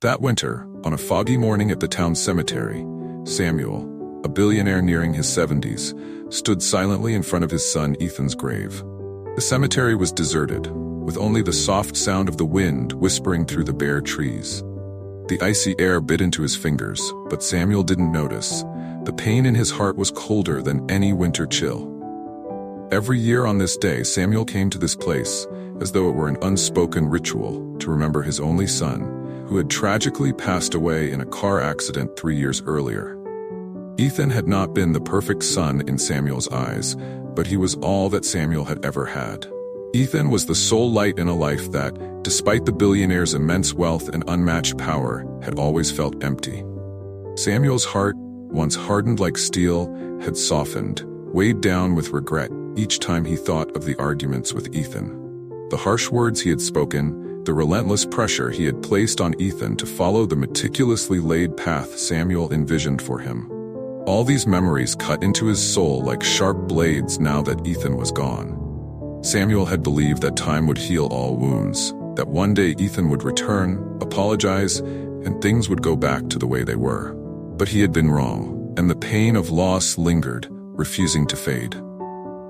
That winter, on a foggy morning at the town cemetery, Samuel, a billionaire nearing his 70s, stood silently in front of his son Ethan's grave. The cemetery was deserted, with only the soft sound of the wind whispering through the bare trees. The icy air bit into his fingers, but Samuel didn't notice. The pain in his heart was colder than any winter chill. Every year on this day, Samuel came to this place, as though it were an unspoken ritual, to remember his only son, who had tragically passed away in a car accident 3 years earlier. Ethan had not been the perfect son in Samuel's eyes, but he was all that Samuel had ever had. Ethan was the sole light in a life that, despite the billionaire's immense wealth and unmatched power, had always felt empty. Samuel's heart, once hardened like steel, had softened, weighed down with regret each time he thought of the arguments with Ethan. The harsh words he had spoken, the relentless pressure he had placed on Ethan to follow the meticulously laid path Samuel envisioned for him. All these memories cut into his soul like sharp blades now that Ethan was gone. Samuel had believed that time would heal all wounds, that one day Ethan would return, apologize, and things would go back to the way they were. But he had been wrong, and the pain of loss lingered, refusing to fade.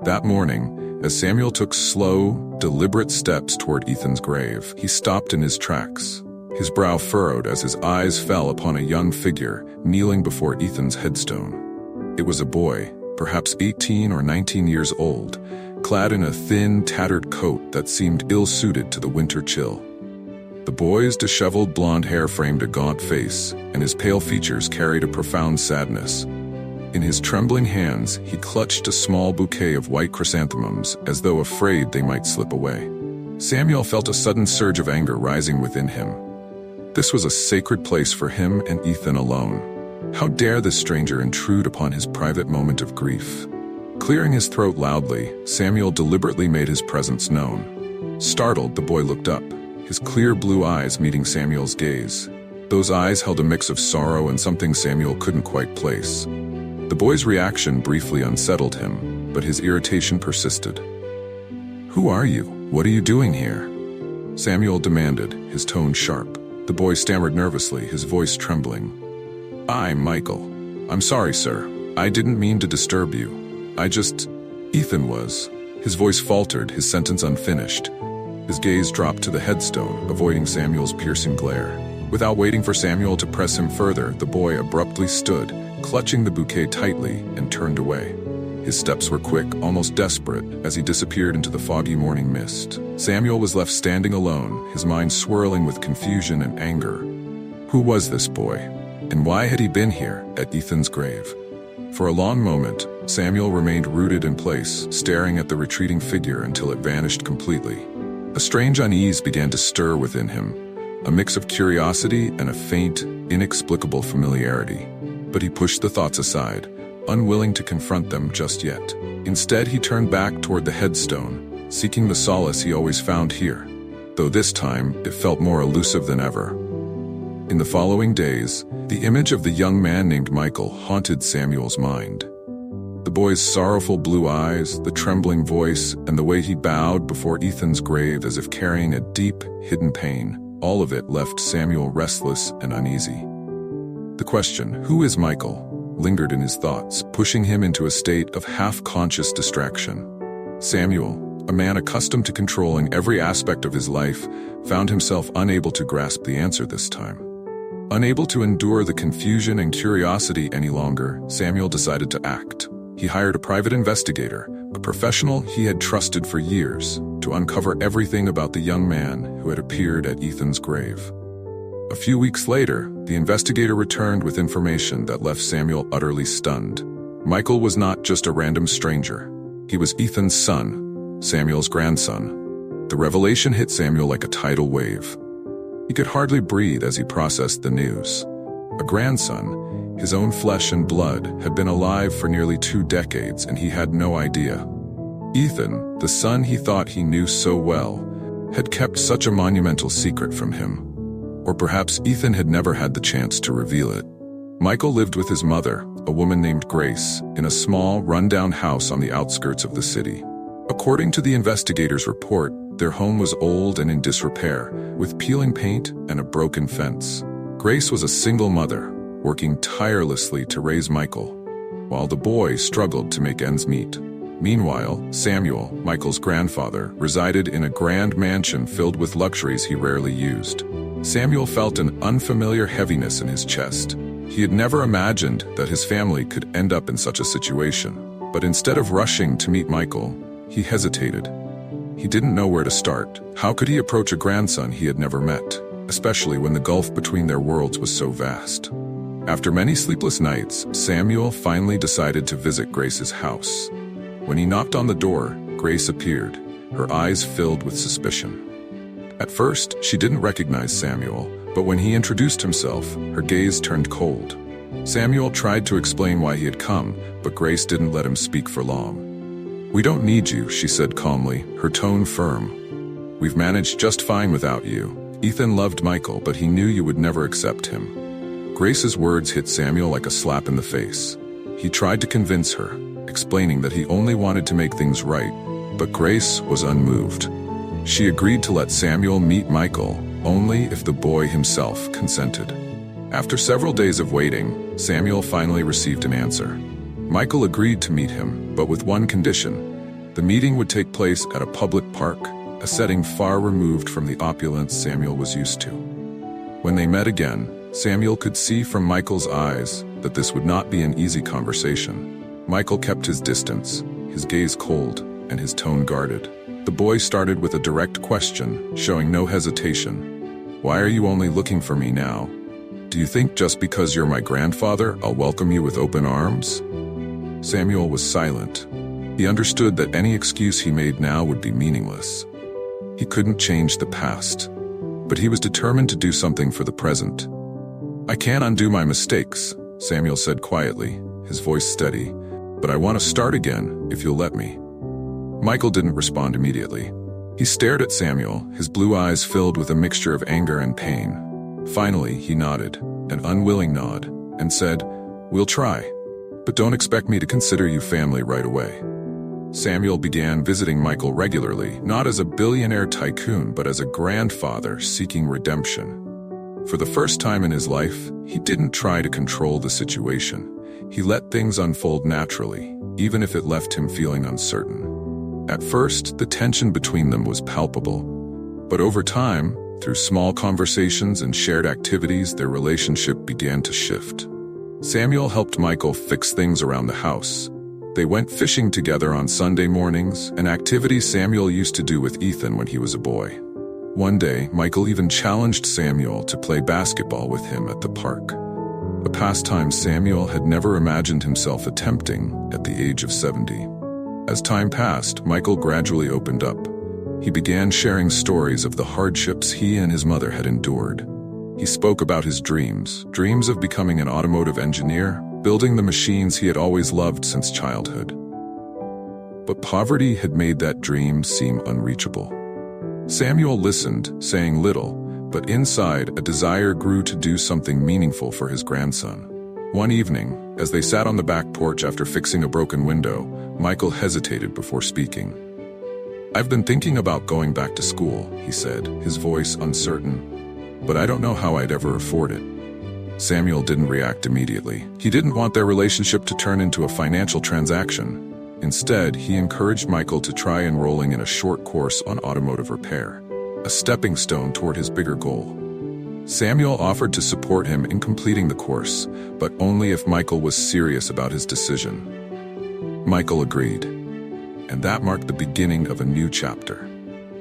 That morning, as Samuel took slow, deliberate steps toward Ethan's grave, he stopped in his tracks, his brow furrowed as his eyes fell upon a young figure kneeling before Ethan's headstone. It was a boy, perhaps 18 or 19 years old, clad in a thin, tattered coat that seemed ill-suited to the winter chill. The boy's disheveled blonde hair framed a gaunt face, and his pale features carried a profound sadness. In his trembling hands, he clutched a small bouquet of white chrysanthemums, as though afraid they might slip away. Samuel felt a sudden surge of anger rising within him. This was a sacred place for him and Ethan alone. How dare this stranger intrude upon his private moment of grief? Clearing his throat loudly, Samuel deliberately made his presence known. Startled, the boy looked up, his clear blue eyes meeting Samuel's gaze. Those eyes held a mix of sorrow and something Samuel couldn't quite place. The boy's reaction briefly unsettled him, but his irritation persisted. "Who are you? What are you doing here?" Samuel demanded, his tone sharp. The boy stammered nervously, his voice trembling. "I'm Michael. I'm sorry, sir. I didn't mean to disturb you. Ethan was." His voice faltered, his sentence unfinished. His gaze dropped to the headstone, avoiding Samuel's piercing glare. Without waiting for Samuel to press him further, the boy abruptly stood, clutching the bouquet tightly, and turned away. His steps were quick, almost desperate, as he disappeared into the foggy morning mist. Samuel was left standing alone, his mind swirling with confusion and anger. Who was this boy? And why had he been here, at Ethan's grave? For a long moment, Samuel remained rooted in place, staring at the retreating figure until it vanished completely. A strange unease began to stir within him, a mix of curiosity and a faint, inexplicable familiarity. But he pushed the thoughts aside, unwilling to confront them just yet. Instead, he turned back toward the headstone, seeking the solace he always found here, though this time it felt more elusive than ever. In the following days, the image of the young man named Michael haunted Samuel's mind. The boy's sorrowful blue eyes, the trembling voice, and the way he bowed before Ethan's grave as if carrying a deep, hidden pain, all of it left Samuel restless and uneasy. The question, "Who is Michael?" lingered in his thoughts, pushing him into a state of half-conscious distraction. Samuel, a man accustomed to controlling every aspect of his life, found himself unable to grasp the answer this time. Unable to endure the confusion and curiosity any longer, Samuel decided to act. He hired a private investigator, a professional he had trusted for years, to uncover everything about the young man who had appeared at Ethan's grave. A few weeks later, the investigator returned with information that left Samuel utterly stunned. Michael was not just a random stranger. He was Ethan's son, Samuel's grandson. The revelation hit Samuel like a tidal wave. He could hardly breathe as he processed the news. A grandson, his own flesh and blood, had been alive for nearly 2 decades, and he had no idea. Ethan, the son he thought he knew so well, had kept such a monumental secret from him. Or perhaps Ethan had never had the chance to reveal it. Michael lived with his mother, a woman named Grace, in a small, run-down house on the outskirts of the city. According to the investigator's report, their home was old and in disrepair, with peeling paint and a broken fence. Grace was a single mother, working tirelessly to raise Michael, while the boy struggled to make ends meet. Meanwhile, Samuel, Michael's grandfather, resided in a grand mansion filled with luxuries he rarely used. Samuel felt an unfamiliar heaviness in his chest. He had never imagined that his family could end up in such a situation. But instead of rushing to meet Michael, he hesitated. He didn't know where to start. How could he approach a grandson he had never met, especially when the gulf between their worlds was so vast? After many sleepless nights, Samuel finally decided to visit Grace's house. When he knocked on the door, Grace appeared, her eyes filled with suspicion. At first, she didn't recognize Samuel, but when he introduced himself, her gaze turned cold. Samuel tried to explain why he had come, but Grace didn't let him speak for long. "We don't need you," she said calmly, her tone firm. "We've managed just fine without you. Ethan loved Michael, but he knew you would never accept him." Grace's words hit Samuel like a slap in the face. He tried to convince her, explaining that he only wanted to make things right, but Grace was unmoved. She agreed to let Samuel meet Michael, only if the boy himself consented. After several days of waiting, Samuel finally received an answer. Michael agreed to meet him, but with one condition. The meeting would take place at a public park, a setting far removed from the opulence Samuel was used to. When they met again, Samuel could see from Michael's eyes that this would not be an easy conversation. Michael kept his distance, his gaze cold, and his tone guarded. The boy started with a direct question, showing no hesitation. "Why are you only looking for me now? Do you think just because you're my grandfather, I'll welcome you with open arms?" Samuel was silent. He understood that any excuse he made now would be meaningless. He couldn't change the past, but he was determined to do something for the present. "I can't undo my mistakes," Samuel said quietly, his voice steady, "but I want to start again, if you'll let me." Michael didn't respond immediately. He stared at Samuel, his blue eyes filled with a mixture of anger and pain. Finally, he nodded, an unwilling nod, and said, "We'll try, but don't expect me to consider you family right away." Samuel began visiting Michael regularly, not as a billionaire tycoon, but as a grandfather seeking redemption. For the first time in his life, he didn't try to control the situation. He let things unfold naturally, even if it left him feeling uncertain. At first, the tension between them was palpable, but over time, through small conversations and shared activities, their relationship began to shift. Samuel helped Michael fix things around the house. They went fishing together on Sunday mornings, an activity Samuel used to do with Ethan when he was a boy. One day, Michael even challenged Samuel to play basketball with him at the park, a pastime Samuel had never imagined himself attempting at the age of 70. As time passed, Michael gradually opened up. He began sharing stories of the hardships he and his mother had endured. He spoke about his dreams of becoming an automotive engineer, building the machines he had always loved since childhood. But poverty had made that dream seem unreachable. Samuel listened, saying little, but inside a desire grew to do something meaningful for his grandson. One evening, as they sat on the back porch after fixing a broken window, Michael hesitated before speaking. "I've been thinking about going back to school," he said, his voice uncertain, "but I don't know how I'd ever afford it." Samuel didn't react immediately. He didn't want their relationship to turn into a financial transaction. Instead, he encouraged Michael to try enrolling in a short course on automotive repair, a stepping stone toward his bigger goal. Samuel offered to support him in completing the course, but only if Michael was serious about his decision. Michael agreed, and that marked the beginning of a new chapter.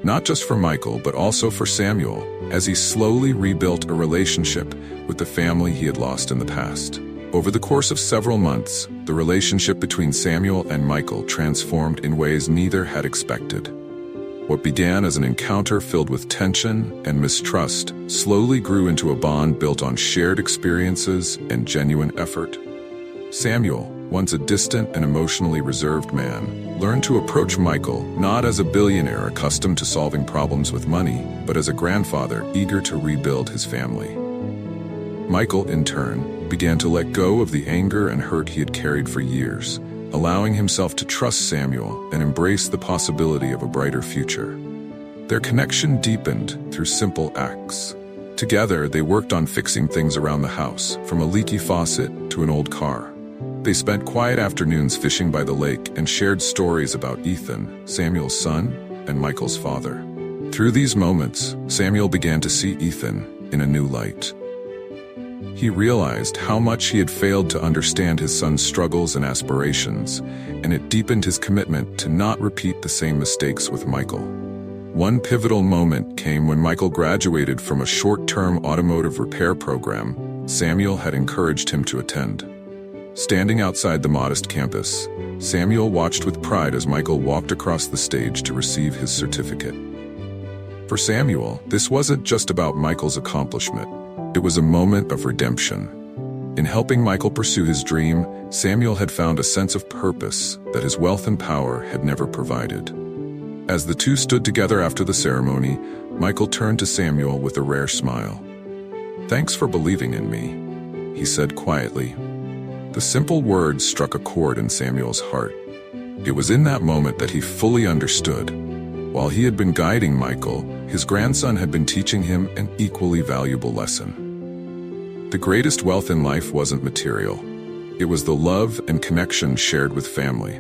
Not just for Michael, but also for Samuel, as he slowly rebuilt a relationship with the family he had lost in the past. Over the course of several months, the relationship between Samuel and Michael transformed in ways neither had expected. What began as an encounter filled with tension and mistrust slowly grew into a bond built on shared experiences and genuine effort. Samuel, once a distant and emotionally reserved man, learned to approach Michael not as a billionaire accustomed to solving problems with money, but as a grandfather eager to rebuild his family. Michael, in turn, began to let go of the anger and hurt he had carried for years, allowing himself to trust Samuel and embrace the possibility of a brighter future. Their connection deepened through simple acts. Together, they worked on fixing things around the house, from a leaky faucet to an old car. They spent quiet afternoons fishing by the lake and shared stories about Ethan, Samuel's son, and Michael's father. Through these moments, Samuel began to see Ethan in a new light. He realized how much he had failed to understand his son's struggles and aspirations, and it deepened his commitment to not repeat the same mistakes with Michael. One pivotal moment came when Michael graduated from a short-term automotive repair program Samuel had encouraged him to attend. Standing outside the modest campus, Samuel watched with pride as Michael walked across the stage to receive his certificate. For Samuel, this wasn't just about Michael's accomplishment. It was a moment of redemption. In helping Michael pursue his dream, Samuel had found a sense of purpose that his wealth and power had never provided. As the two stood together after the ceremony, Michael turned to Samuel with a rare smile. "Thanks for believing in me," he said quietly. The simple words struck a chord in Samuel's heart. It was in that moment that he fully understood. While he had been guiding Michael, his grandson had been teaching him an equally valuable lesson. The greatest wealth in life wasn't material. It was the love and connection shared with family.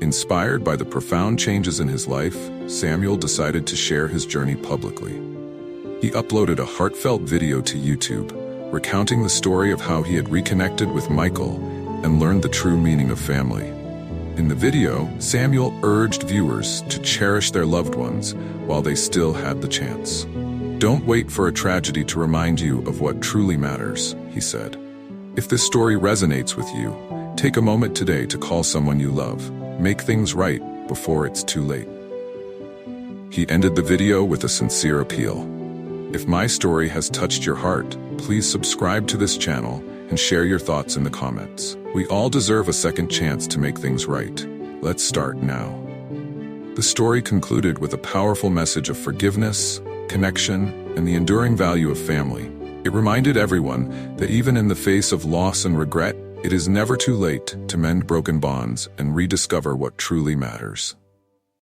Inspired by the profound changes in his life, Samuel decided to share his journey publicly. He uploaded a heartfelt video to YouTube, recounting the story of how he had reconnected with Michael and learned the true meaning of family. In the video, Samuel urged viewers to cherish their loved ones while they still had the chance. "Don't wait for a tragedy to remind you of what truly matters," he said. "If this story resonates with you, take a moment today to call someone you love. Make things right before it's too late." He ended the video with a sincere appeal. If my story has touched your heart, please subscribe to this channel and share your thoughts in the comments. We all deserve a second chance to make things right. Let's start now. The story concluded with a powerful message of forgiveness, connection, and the enduring value of family. It reminded everyone that even in the face of loss and regret, it is never too late to mend broken bonds and rediscover what truly matters.